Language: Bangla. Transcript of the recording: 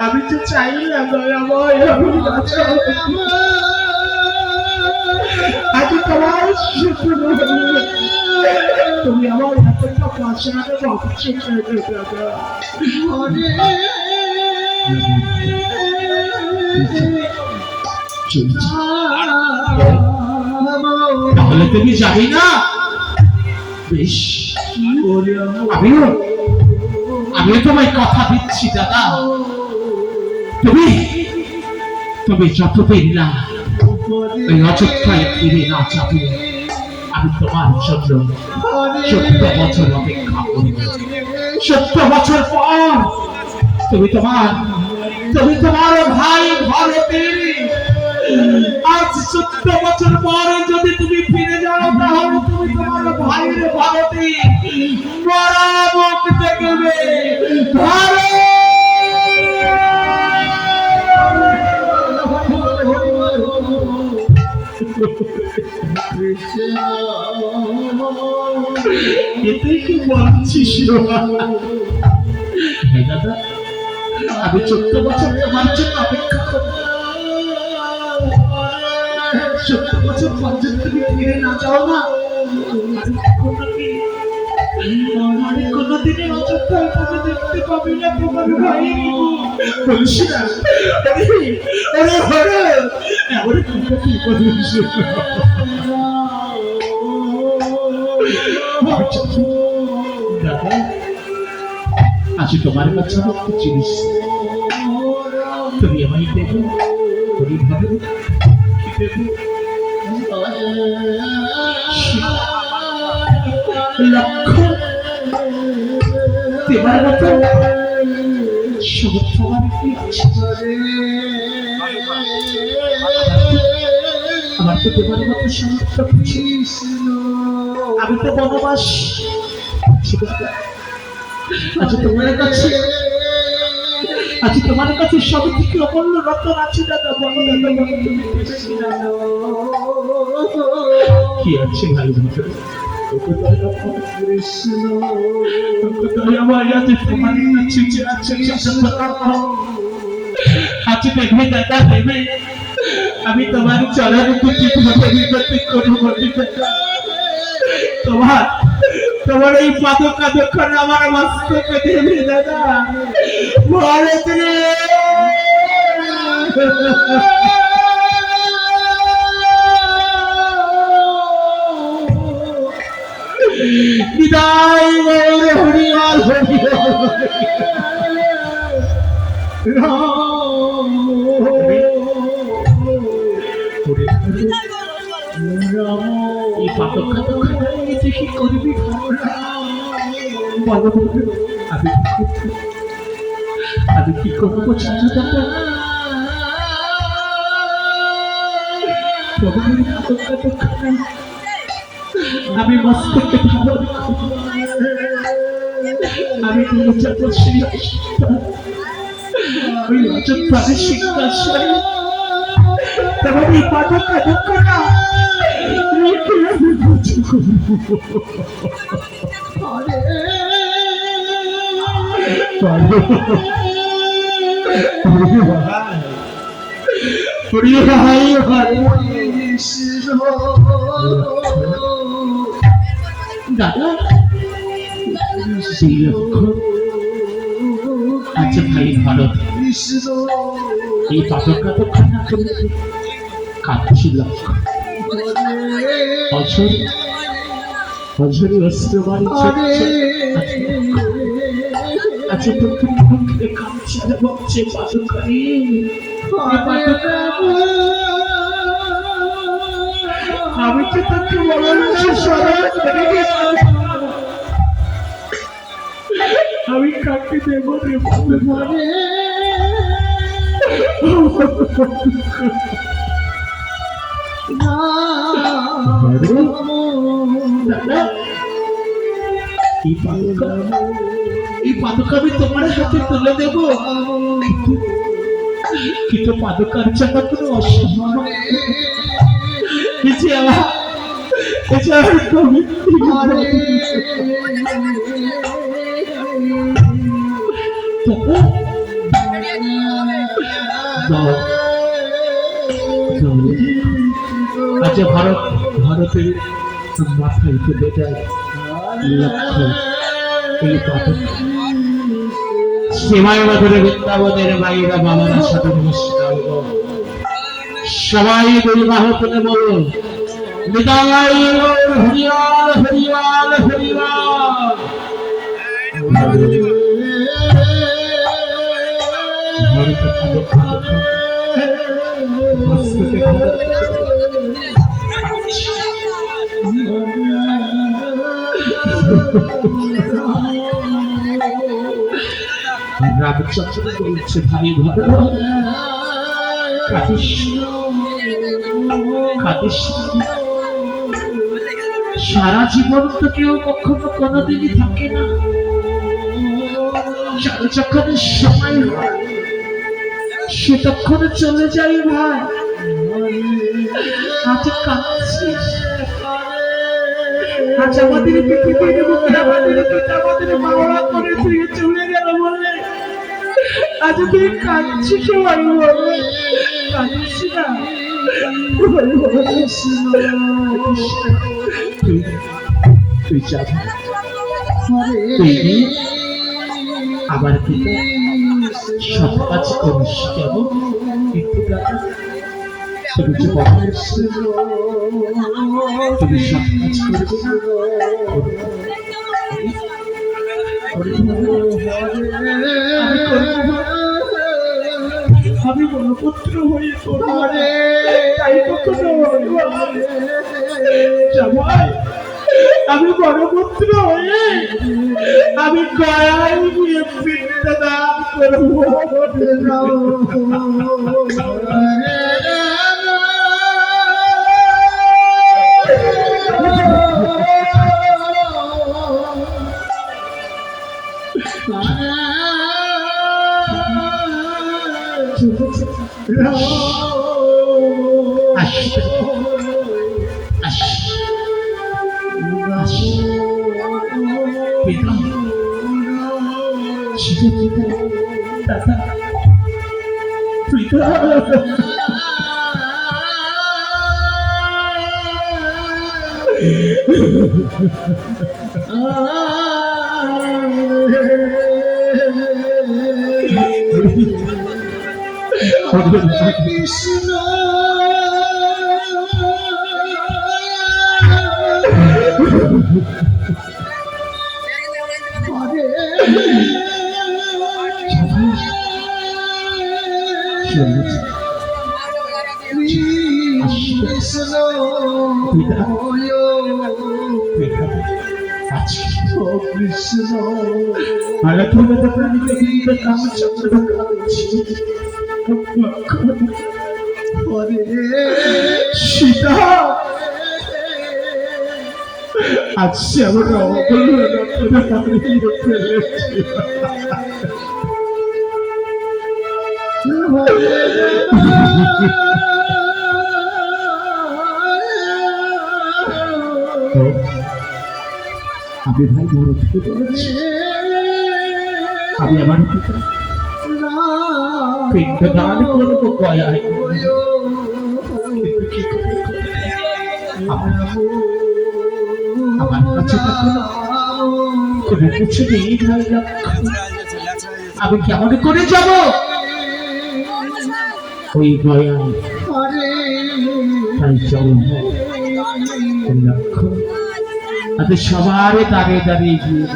আমি তো চাই না দয়াময়, আজ তোমার তুমি আমার এতটা পাশানো ভাবছো দাদা। তাহলে তুমি যাবি না? বেশ, আমিও তোমায় কথা দিচ্ছি দাদা, তুমি যতদিন না ওই অযোধ্যায় ফিরে না যাবে, আমি তোমার জন্য 14 বছর অপেক্ষা করব। 14 বছর পর তুমি তোমার ভাই ভারতের, আজ 14 বছর পরে যদি তুমি ফিরে যাও, তাহলে তুমি তোমার ভাইয়ের ভারতে মরা মুখ দেখবে। এতেই কি বলছিস দাদা? আমি 14 বছর তোমার জন্য অপেক্ষা করব। 14 বছর পর যদি তুমি ফিরে না যাও না, কোনদিনই অযোধ্যায় তুমি দেখতে পাবে না তোমার ভাই। বলিস না কি বলিস দাদা? আজ তোমার কাছে একটা জিনিস তুমি আমায় দেবে, লক্ষ্য দেবার মতো সমর্থ আমার কি আছে? আমার তো দেবার মতো সমর্থ কিছু। আমি তো বনবাস, আজ তোমার কাছে সব থেকে অমূল্য রতন আছে দাদা। বলো দাদা, কি আছে ভাই ভিতরে? আমি তোমার চরণ তোমার এই পাদকা যখন আমার মস্তকে দেবে দাদা, ভারত রে বিদায় হরিয়াল এই পাদকা কি করবি? আমি কি করবো দাদা? আমি মস্তকে ধারণ করি, আমি ওই অযোধ্যার সিংহাসনে তেমন এই পাদকা দুঃখটা দাদা। সেই লক্ষ্য আচ্ছা ভাই ভারত, এই পাদকা তো খানা করে কাঁদছি লক্ষ্য। অঝরে অস্ত্র বাড়ি আচ্ছা তো তুমি কাঁদছি বলছে পাদকারি। আমি তো তোকে বললাম আমি কাকে দেব রে মানে এই পাদকা আমি তোমার হাতে তুলে দেব, কিন্তু পাদকার জন্য কোনো অসম্মান যার কবিত্রী আচ্ছা ভারতের মাথায় তুলে দেয় লক্ষ্য এই পাথর সীমায় মাধুরে বৃন্দাবনের মায়েরা বাবারা সাথে নমস্কার সবাই দুর্বাহ করে বলো নিতাই হরিয়াল হরিয়াল হরিয়াল রামচন্দ্র বলছে ভাই সারা জীবন তো কেউ কখনো কোনোদিনই থাকে না যখন সময় হয় সে তখন চলে যাই ভাই আজ কাঁদছিস আজ আমাদের পৃথিবীর বুকে আমাদের পিতা আমাদের মা করে তুই চলে গেল বলে আজ তুই কাঁদছিস সবাই বলে কাঁদছিস না তুই যাবি আবার পিতা সব কাজ করিস কেমন তুমি যে তুমি সব কাজ আমি বনপুত্র হয়ে আমি বনপুত্র হয়ে আমি গয়ায় গিয়ে পিণ্ডদান করবো কৃষ্ণ সীতা আজ আমরা আমি ভাই ভরতকে বলেছি আমি আমার পিতা পিণ্ডদান করবো গয়ায় আমার কাছে কোনো কিছু নেই ভাই আমি কেমন করে যাব ওই গয়ায় তাই চলো লক্ষ্য আজ সবার দাঁড়িয়ে দাঁড়িয়ে গিয়ে